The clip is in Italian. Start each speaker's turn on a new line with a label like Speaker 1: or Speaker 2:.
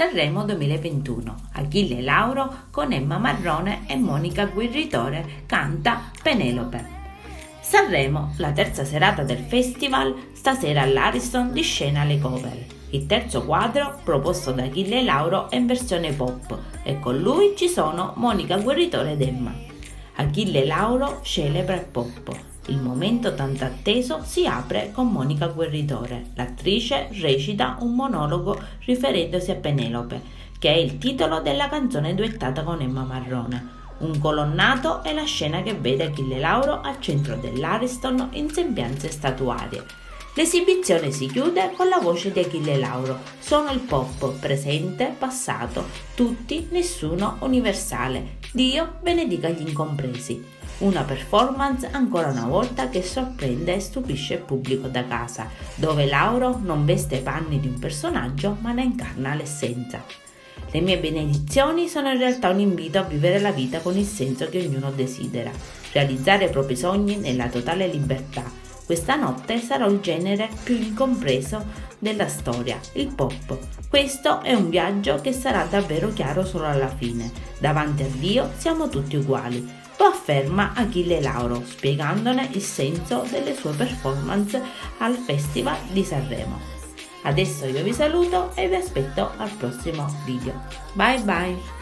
Speaker 1: Sanremo 2021. Achille Lauro con Emma Marrone e Monica Guerritore canta Penelope. Sanremo, la terza serata del festival, stasera all'Ariston di scena le cover. Il terzo quadro, proposto da Achille Lauro, è in versione pop e con lui ci sono Monica Guerritore ed Emma. Achille Lauro celebra il pop. Il momento tanto atteso si apre con Monica Guerritore. L'attrice recita un monologo riferendosi a Penelope, che è il titolo della canzone duettata con Emma Marrone. Un colonnato è la scena che vede Achille Lauro al centro dell'Ariston in sembianze statuarie. L'esibizione si chiude con la voce di Achille Lauro: sono il pop, presente, passato, tutti, nessuno, universale. Dio benedica gli incompresi. Una performance ancora una volta che sorprende e stupisce il pubblico da casa, dove Lauro non veste i panni di un personaggio ma ne incarna l'essenza. Le mie benedizioni sono in realtà un invito a vivere la vita con il senso che ognuno desidera, realizzare i propri sogni nella totale libertà. Questa notte sarò il genere più incompreso della storia, il pop. Questo è un viaggio che sarà davvero chiaro solo alla fine. Davanti a Dio siamo tutti uguali. Lo afferma Achille Lauro, spiegandone il senso delle sue performance al Festival di Sanremo. Adesso io vi saluto e vi aspetto al prossimo video. Bye bye!